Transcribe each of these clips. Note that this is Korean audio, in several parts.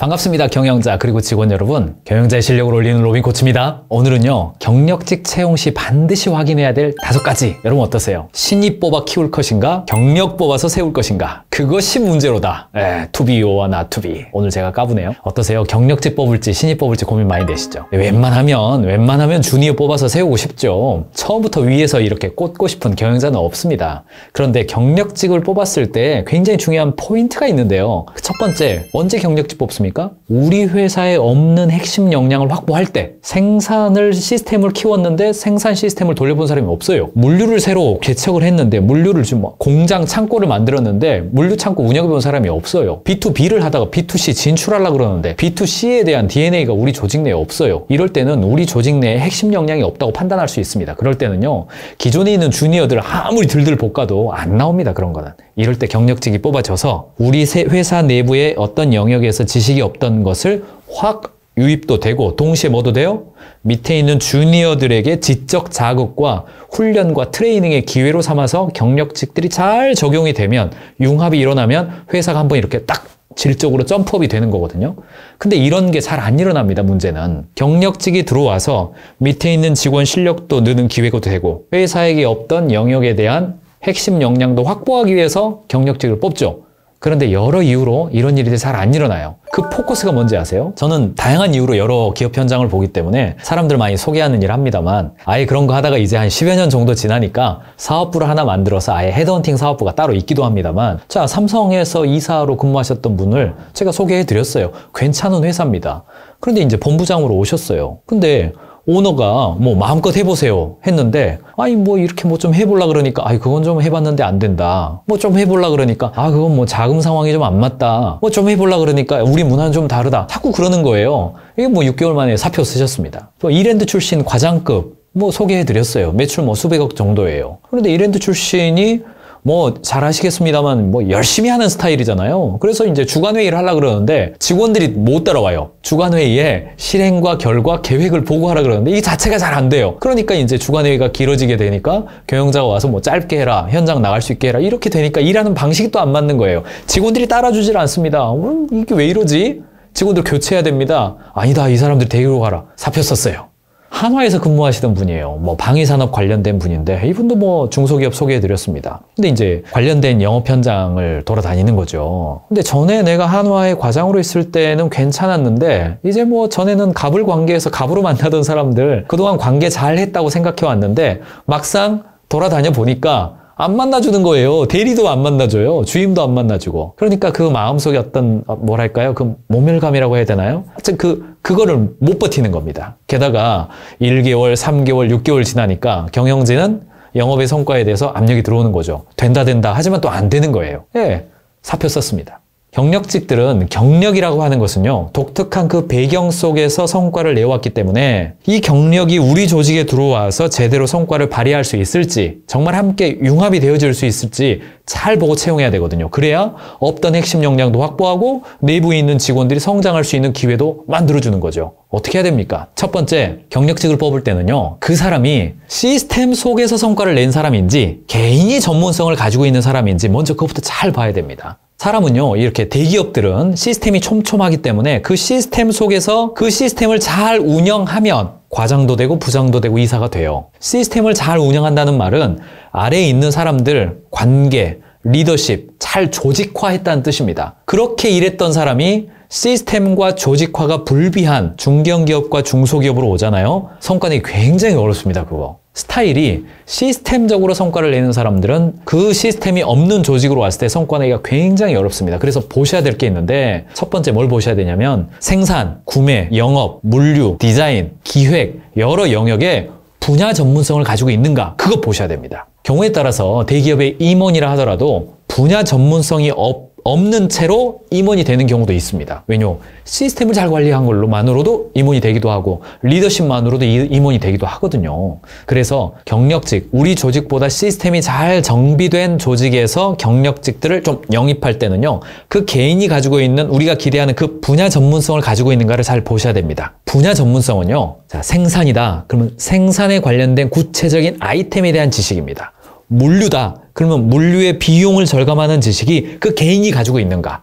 반갑습니다. 경영자 그리고 직원 여러분, 경영자의 실력을 올리는 로빈 코치입니다. 오늘은요, 경력직 채용 시 반드시 확인해야 될 5가지. 여러분 어떠세요? 신입 뽑아 키울 것인가? 경력 뽑아서 세울 것인가? 그것이 문제로다. to be or not to be. 오늘 제가 까부네요. 어떠세요? 경력직 뽑을지 신입 뽑을지 고민 많이 되시죠? 웬만하면 주니어 뽑아서 세우고 싶죠. 처음부터 위에서 이렇게 꽂고 싶은 경영자는 없습니다. 그런데 경력직을 뽑았을 때 굉장히 중요한 포인트가 있는데요. 첫 번째, 언제 경력직 뽑습니까? 우리 회사에 없는 핵심 역량을 확보할 때. 생산을 시스템을 키웠는데 생산 시스템을 돌려본 사람이 없어요. 물류를 새로 개척을 했는데 물류를 좀 공장 창고를 만들었는데 물류 창고 운영해 본 사람이 없어요. B2B를 하다가 B2C 진출하려고 그러는데 B2C에 대한 DNA가 우리 조직 내에 없어요. 이럴 때는 우리 조직 내에 핵심 역량이 없다고 판단할 수 있습니다. 그럴 때는요, 기존에 있는 주니어들 아무리 들들 볶아도 안 나옵니다. 그런 거는. 이럴 때 경력직이 뽑아져서 우리 회사 내부의 어떤 영역에서 지식이 없던 것을 확 유입도 되고, 동시에 뭐도 돼요? 밑에 있는 주니어들에게 지적 자극과 훈련과 트레이닝의 기회로 삼아서 경력직들이 잘 적용이 되면, 융합이 일어나면 회사가 한번 이렇게 딱 질적으로 점프업이 되는 거거든요. 근데 이런 게 잘 안 일어납니다. 문제는 경력직이 들어와서 밑에 있는 직원 실력도 느는 기회가 되고, 회사에게 없던 영역에 대한 핵심 역량도 확보하기 위해서 경력직을 뽑죠. 그런데 여러 이유로 이런 일이 잘 안 일어나요. 그 포커스가 뭔지 아세요? 저는 다양한 이유로 여러 기업 현장을 보기 때문에 사람들 많이 소개하는 일을 합니다만, 아예 그런 거 하다가 이제 한 10여 년 정도 지나니까 사업부를 하나 만들어서 아예 헤드헌팅 사업부가 따로 있기도 합니다만, 자, 삼성에서 이사로 근무하셨던 분을 제가 소개해 드렸어요. 괜찮은 회사입니다. 그런데 이제 본부장으로 오셨어요. 근데 오너가 뭐 마음껏 해보세요 했는데, 아니 뭐 이렇게 뭐 좀 해보려 그러니까, 아이 그건 좀 해봤는데 안 된다. 뭐 좀 해보려 그러니까, 아 그건 뭐 자금 상황이 좀 안 맞다. 뭐 좀 해보려 그러니까 우리 문화는 좀 다르다. 자꾸 그러는 거예요. 이게 뭐 6개월 만에 사표 쓰셨습니다. 또 이랜드 출신 과장급 뭐 소개해드렸어요. 매출 뭐 수백억 정도예요. 그런데 이랜드 출신이 뭐 잘하시겠습니다만 뭐 열심히 하는 스타일이잖아요. 그래서 이제 주간회의를 하려고 그러는데 직원들이 못 따라와요. 주간회의에 실행과 결과 계획을 보고하라 그러는데 이 자체가 잘 안 돼요. 그러니까 이제 주간회의가 길어지게 되니까 경영자가 와서 뭐 짧게 해라, 현장 나갈 수 있게 해라, 이렇게 되니까 일하는 방식이 또 안 맞는 거예요. 직원들이 따라주질 않습니다. 이게 왜 이러지? 직원들 교체해야 됩니다. 아니다, 이 사람들 데리고 가라. 사표 썼어요. 한화에서 근무하시던 분이에요. 뭐 방위산업 관련된 분인데 이분도 뭐 중소기업 소개해드렸습니다. 근데 이제 관련된 영업 현장을 돌아다니는 거죠. 근데 전에 내가 한화의 과장으로 있을 때는 괜찮았는데, 이제 뭐 전에는 갑을 관계에서 갑으로 만나던 사람들 그동안 관계 잘 했다고 생각해 왔는데 막상 돌아다녀 보니까 안 만나주는 거예요. 대리도 안 만나줘요. 주임도 안 만나주고. 그러니까 그 마음속에 어떤 뭐랄까요? 그 모멸감이라고 해야 되나요? 하여튼 그거를 못 버티는 겁니다. 게다가 1개월, 3개월, 6개월 지나니까 경영진은 영업의 성과에 대해서 압력이 들어오는 거죠. 된다 하지만 또 안 되는 거예요. 예, 사표 썼습니다. 경력직들은 경력이라고 하는 것은요, 독특한 그 배경 속에서 성과를 내왔기 때문에 이 경력이 우리 조직에 들어와서 제대로 성과를 발휘할 수 있을지, 정말 함께 융합이 되어질 수 있을지 잘 보고 채용해야 되거든요. 그래야 없던 핵심 역량도 확보하고 내부에 있는 직원들이 성장할 수 있는 기회도 만들어주는 거죠. 어떻게 해야 됩니까? 첫 번째, 경력직을 뽑을 때는요, 그 사람이 시스템 속에서 성과를 낸 사람인지 개인이 전문성을 가지고 있는 사람인지 먼저 그것부터 잘 봐야 됩니다. 사람은요, 이렇게 대기업들은 시스템이 촘촘하기 때문에 그 시스템 속에서 그 시스템을 잘 운영하면 과장도 되고 부장도 되고 이사가 돼요. 시스템을 잘 운영한다는 말은 아래에 있는 사람들 관계, 리더십 잘 조직화했다는 뜻입니다. 그렇게 일했던 사람이 시스템과 조직화가 불비한 중견기업과 중소기업으로 오잖아요. 성과 내기 굉장히 어렵습니다. 그거. 스타일이 시스템적으로 성과를 내는 사람들은 그 시스템이 없는 조직으로 왔을 때 성과 내기가 굉장히 어렵습니다. 그래서 보셔야 될 게 있는데, 첫 번째 뭘 보셔야 되냐면 생산, 구매, 영업, 물류, 디자인, 기획, 여러 영역에 분야 전문성을 가지고 있는가, 그거 보셔야 됩니다. 경우에 따라서 대기업의 임원이라 하더라도 분야 전문성이 없는 채로 임원이 되는 경우도 있습니다. 왜냐? 시스템을 잘 관리한 걸로만으로도 임원이 되기도 하고 리더십만으로도 임원이 되기도 하거든요. 그래서 경력직, 우리 조직보다 시스템이 잘 정비된 조직에서 경력직들을 좀 영입할 때는요, 그 개인이 가지고 있는, 우리가 기대하는 그 분야 전문성을 가지고 있는가를 잘 보셔야 됩니다. 분야 전문성은요, 자, 생산이다. 그러면 생산에 관련된 구체적인 아이템에 대한 지식입니다. 물류다. 그러면 물류의 비용을 절감하는 지식이 그 개인이 가지고 있는가?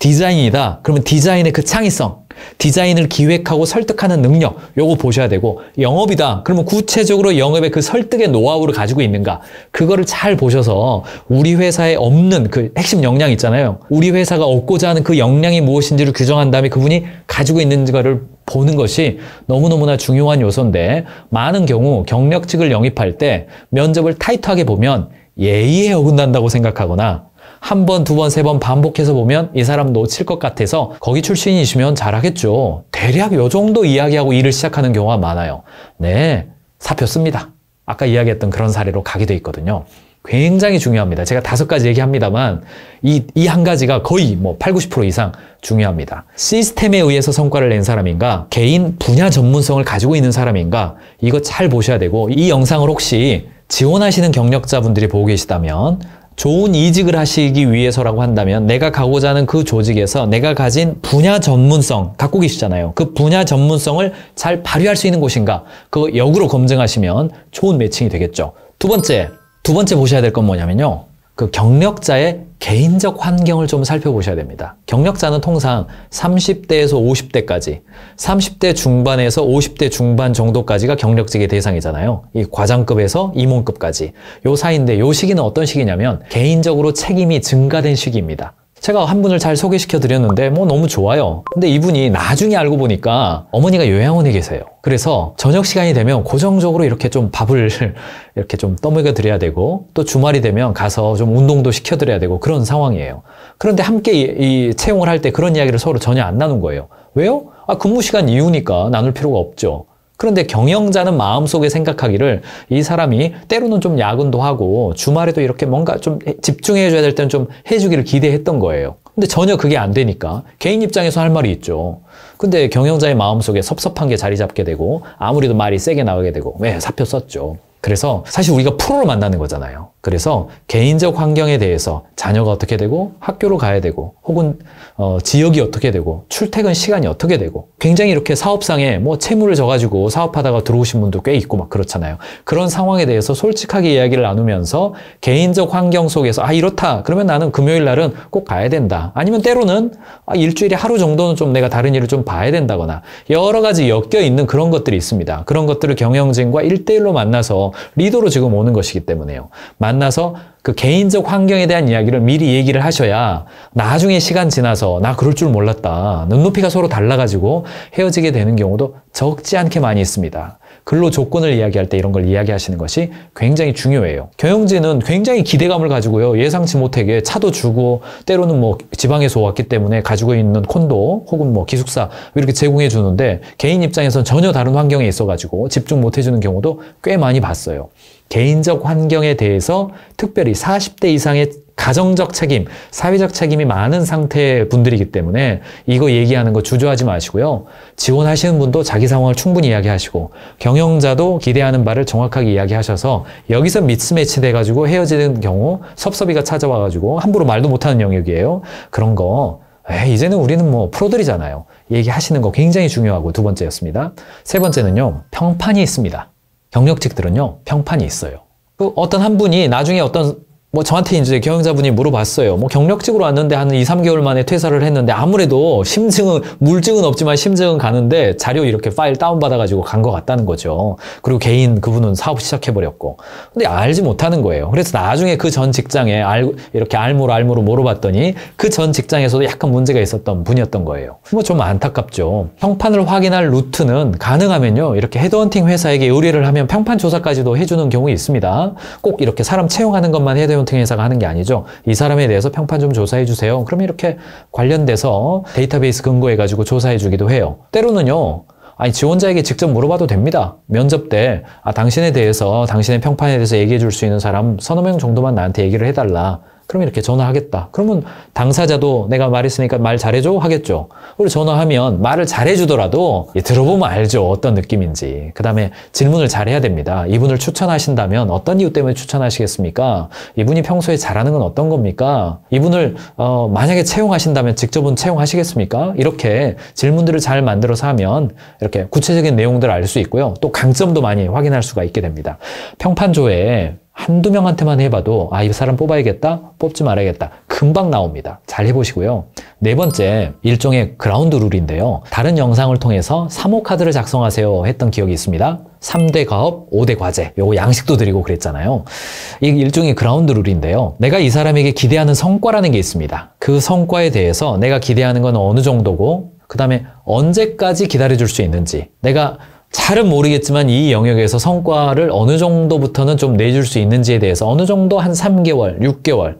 디자인이다. 그러면 디자인의 그 창의성, 디자인을 기획하고 설득하는 능력, 요거 보셔야 되고, 영업이다. 그러면 구체적으로 영업의 그 설득의 노하우를 가지고 있는가, 그거를 잘 보셔서 우리 회사에 없는 그 핵심 역량 있잖아요. 우리 회사가 얻고자 하는 그 역량이 무엇인지를 규정한 다음에 그분이 가지고 있는지를 보는 것이 너무너무나 중요한 요소인데, 많은 경우 경력직을 영입할 때 면접을 타이트하게 보면 예의에 어긋난다고 생각하거나 한 번, 두 번, 세 번 반복해서 보면 이 사람 놓칠 것 같아서 거기 출신이시면 잘하겠죠. 대략 요 정도 이야기하고 일을 시작하는 경우가 많아요. 네, 사표 씁니다. 아까 이야기했던 그런 사례로 가게 돼 있거든요. 굉장히 중요합니다. 제가 5가지 얘기합니다만 이 한 가지가 거의 8, 90% 이상 중요합니다. 시스템에 의해서 성과를 낸 사람인가, 개인 분야 전문성을 가지고 있는 사람인가, 이거 잘 보셔야 되고, 이 영상을 혹시 지원하시는 경력자분들이 보고 계시다면 좋은 이직을 하시기 위해서라고 한다면 내가 가고자 하는 그 조직에서 내가 가진 분야 전문성 갖고 계시잖아요. 그 분야 전문성을 잘 발휘할 수 있는 곳인가, 그거 역으로 검증하시면 좋은 매칭이 되겠죠. 두 번째 보셔야 될 건 뭐냐면요, 그 경력자의 개인적 환경을 좀 살펴보셔야 됩니다. 경력자는 통상 30대에서 50대까지, 30대 중반에서 50대 중반 정도까지가 경력직의 대상이잖아요. 이 과장급에서 임원급까지. 요 사이인데, 요 시기는 어떤 시기냐면 개인적으로 책임이 증가된 시기입니다. 제가 한 분을 잘 소개시켜 드렸는데 너무 좋아요. 근데 이분이 나중에 알고 보니까 어머니가 요양원에 계세요. 그래서 저녁 시간이 되면 고정적으로 이렇게 좀 밥을 이렇게 좀 떠먹여 드려야 되고, 또 주말이 되면 가서 좀 운동도 시켜 드려야 되고, 그런 상황이에요. 그런데 함께 이 채용을 할 때 그런 이야기를 서로 전혀 안 나눈 거예요. 왜요? 근무 시간 이후니까 나눌 필요가 없죠. 그런데 경영자는 마음속에 생각하기를 이 사람이 때로는 좀 야근도 하고 주말에도 이렇게 뭔가 좀 집중해줘야 될 때는 좀 해주기를 기대했던 거예요. 근데 전혀 그게 안 되니까 개인 입장에서 할 말이 있죠. 근데 경영자의 마음속에 섭섭한 게 자리 잡게 되고, 아무래도 말이 세게 나가게 되고, 사표 썼죠. 그래서 사실 우리가 프로로 만나는 거잖아요. 그래서 개인적 환경에 대해서 자녀가 어떻게 되고, 학교로 가야 되고, 혹은 지역이 어떻게 되고, 출퇴근 시간이 어떻게 되고, 굉장히 이렇게 사업상에 채무를 져가지고 사업하다가 들어오신 분도 꽤 있고 막 그렇잖아요. 그런 상황에 대해서 솔직하게 이야기를 나누면서 개인적 환경 속에서 이렇다, 그러면 나는 금요일 날은 꼭 가야 된다, 아니면 때로는 일주일에 하루 정도는 좀 내가 다른 일을 좀 봐야 된다거나, 여러 가지 엮여 있는 그런 것들이 있습니다. 그런 것들을 경영진과 1대1로 만나서 리더로 지금 오는 것이기 때문에요. 만나서 그 개인적 환경에 대한 이야기를 미리 얘기를 하셔야 나중에 시간 지나서 나 그럴 줄 몰랐다, 눈높이가 서로 달라가지고 헤어지게 되는 경우도 적지 않게 많이 있습니다. 근로 조건을 이야기할 때 이런 걸 이야기하시는 것이 굉장히 중요해요. 경영진은 굉장히 기대감을 가지고요, 예상치 못하게 차도 주고, 때로는 지방에서 왔기 때문에 가지고 있는 콘도 혹은 기숙사 이렇게 제공해 주는데, 개인 입장에서는 전혀 다른 환경에 있어가지고 집중 못 해주는 경우도 꽤 많이 봤어요. 개인적 환경에 대해서 특별히 40대 이상의 가정적 책임, 사회적 책임이 많은 상태의 분들이기 때문에 이거 얘기하는 거 주저하지 마시고요. 지원하시는 분도 자기 상황을 충분히 이야기하시고, 경영자도 기대하는 바를 정확하게 이야기하셔서 여기서 미스매치 돼가지고 헤어지는 경우, 섭섭이가 찾아와가지고 함부로 말도 못하는 영역이에요. 그런 거 이제는 우리는 프로들이잖아요. 얘기하시는 거 굉장히 중요하고, 두 번째였습니다. 세 번째는요, 평판이 있습니다. 경력직들은요, 평판이 있어요. 어떤 한 분이 나중에 저한테 이제 경영자분이 물어봤어요. 경력직으로 왔는데 한 2, 3개월 만에 퇴사를 했는데, 아무래도 물증은 없지만 심증은 가는데 자료 이렇게 파일 다운받아가지고 간 것 같다는 거죠. 그리고 그분은 사업 시작해버렸고. 근데 알지 못하는 거예요. 그래서 나중에 그 전 직장에 이렇게 알무로 물어봤더니 그 전 직장에서도 약간 문제가 있었던 분이었던 거예요. 좀 안타깝죠. 평판을 확인할 루트는 가능하면요, 이렇게 헤드헌팅 회사에게 의뢰를 하면 평판 조사까지도 해주는 경우 있습니다. 꼭 이렇게 사람 채용하는 것만 헤드헌팅 회사가 하는 게 아니죠. 이 사람에 대해서 평판 좀 조사해 주세요. 그러면 이렇게 관련돼서 데이터베이스 근거해가지고 조사해 주기도 해요. 때로는요, 지원자에게 직접 물어봐도 됩니다. 면접 때 당신에 대해서, 당신의 평판에 대해서 얘기해 줄 수 있는 사람 서너 명 정도만 나한테 얘기를 해달라. 그럼 이렇게 전화하겠다. 그러면 당사자도 내가 말했으니까 말 잘해줘 하겠죠. 그리고 전화하면 말을 잘해주더라도 들어보면 알죠, 어떤 느낌인지. 그 다음에 질문을 잘해야 됩니다. 이분을 추천하신다면 어떤 이유 때문에 추천하시겠습니까? 이분이 평소에 잘하는 건 어떤 겁니까? 이분을 만약에 채용하신다면 직접은 채용하시겠습니까? 이렇게 질문들을 잘 만들어서 하면 이렇게 구체적인 내용들을 알 수 있고요. 또 강점도 많이 확인할 수가 있게 됩니다. 평판조에 한두 명한테만 해봐도 아, 이 사람 뽑아야겠다, 뽑지 말아야겠다. 금방 나옵니다. 잘 해보시고요. 네 번째, 일종의 그라운드 룰인데요. 다른 영상을 통해서 3호 카드를 작성하세요 했던 기억이 있습니다. 3대 가업, 5대 과제. 요거 양식도 드리고 그랬잖아요. 이 일종의 그라운드 룰인데요. 내가 이 사람에게 기대하는 성과라는 게 있습니다. 그 성과에 대해서 내가 기대하는 건 어느 정도고, 그 다음에 언제까지 기다려줄 수 있는지, 내가 잘은 모르겠지만 이 영역에서 성과를 어느 정도부터는 좀 내줄 수 있는지에 대해서 어느 정도 한 3개월, 6개월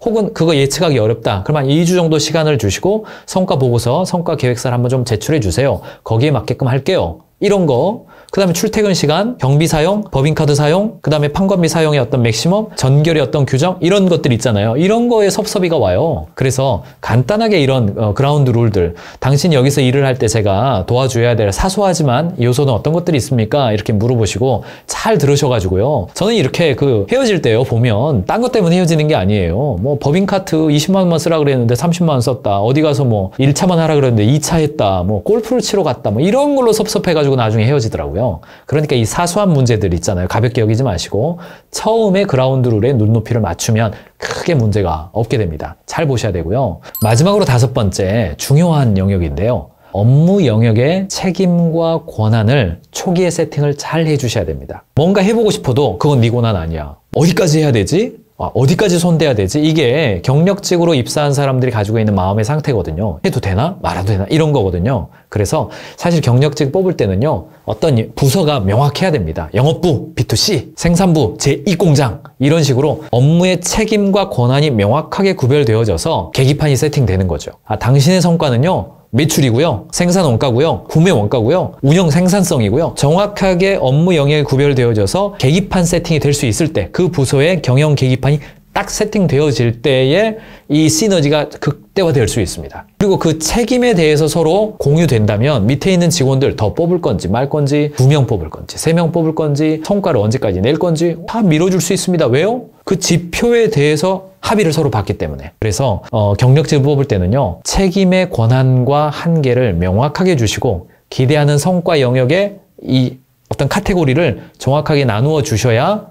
혹은 그거 예측하기 어렵다. 그러면 2주 정도 시간을 주시고 성과 보고서, 성과 계획서를 한번 좀 제출해 주세요. 거기에 맞게끔 할게요. 이런 거. 그 다음에 출퇴근 시간, 경비 사용, 법인카드 사용, 그 다음에 판관비 사용의 어떤 맥시멈, 전결의 어떤 규정, 이런 것들 있잖아요. 이런 거에 섭섭이가 와요. 그래서 간단하게 이런 그라운드 룰들, 당신이 여기서 일을 할 때 제가 도와줘야 될 사소하지만 요소는 어떤 것들이 있습니까? 이렇게 물어보시고 잘 들으셔가지고요. 저는 이렇게 헤어질 때요, 보면 딴 것 때문에 헤어지는 게 아니에요. 뭐 법인카드 20만 원만 쓰라 그랬는데 30만 원 썼다. 어디 가서 뭐 1차만 하라 그랬는데 2차 했다. 뭐 골프를 치러 갔다. 뭐 이런 걸로 섭섭해가지고 나중에 헤어지더라고요. 그러니까 이 사소한 문제들 있잖아요. 가볍게 여기지 마시고 처음에 그라운드 룰에 눈높이를 맞추면 크게 문제가 없게 됩니다. 잘 보셔야 되고요. 마지막으로 다섯 번째, 중요한 영역인데요. 업무 영역의 책임과 권한을 초기에 세팅을 잘 해주셔야 됩니다. 뭔가 해보고 싶어도 그건 네 권한 아니야. 어디까지 해야 되지? 어디까지 손대야 되지? 이게 경력직으로 입사한 사람들이 가지고 있는 마음의 상태거든요. 해도 되나? 말아도 되나? 이런 거거든요. 그래서 사실 경력직 뽑을 때는요, 어떤 부서가 명확해야 됩니다. 영업부, B2C, 생산부, 제2공장 이런 식으로 업무의 책임과 권한이 명확하게 구별되어져서 계기판이 세팅되는 거죠. 당신의 성과는요, 매출이고요, 생산 원가고요, 구매 원가고요, 운영 생산성이고요. 정확하게 업무 영역이 구별되어져서 계기판 세팅이 될 수 있을 때, 그 부서의 경영 계기판이 딱 세팅되어질 때에 이 시너지가 극대화될 수 있습니다. 그리고 그 책임에 대해서 서로 공유된다면 밑에 있는 직원들 더 뽑을 건지 말 건지, 2명 뽑을 건지 3명 뽑을 건지, 성과를 언제까지 낼 건지 다 밀어줄 수 있습니다. 왜요? 그 지표에 대해서 합의를 서로 받기 때문에. 그래서 경력직을 뽑을 때는요, 책임의 권한과 한계를 명확하게 주시고 기대하는 성과 영역에 이 어떤 카테고리를 정확하게 나누어 주셔야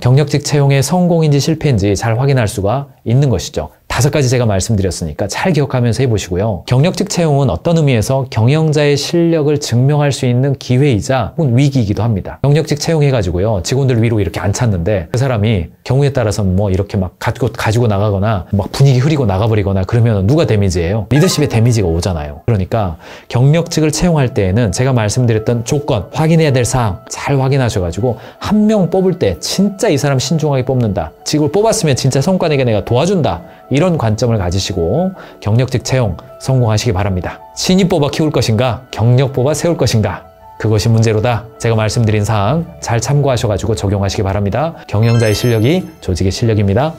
경력직 채용의 성공인지 실패인지 잘 확인할 수가 있는 것이죠. 5가지 제가 말씀드렸으니까 잘 기억하면서 해보시고요. 경력직 채용은 어떤 의미에서 경영자의 실력을 증명할 수 있는 기회이자 혹은 위기이기도 합니다. 경력직 채용해가지고요, 직원들 위로 이렇게 앉혔는데 그 사람이 경우에 따라서 뭐 이렇게 막 가지고 나가거나 막 분위기 흐리고 나가버리거나 그러면 누가 데미지예요? 리더십의 데미지가 오잖아요. 그러니까 경력직을 채용할 때에는 제가 말씀드렸던 조건, 확인해야 될 사항 잘 확인하셔가지고 한 명 뽑을 때 진짜 이 사람 신중하게 뽑는다. 직을 뽑았으면 진짜 성과 내게 내가 도와준다. 이런 관점을 가지시고 경력직 채용 성공하시기 바랍니다. 신입 뽑아 키울 것인가? 경력 뽑아 세울 것인가? 그것이 문제로다. 제가 말씀드린 사항 잘 참고하셔가지고 적용하시기 바랍니다. 경영자의 실력이 조직의 실력입니다.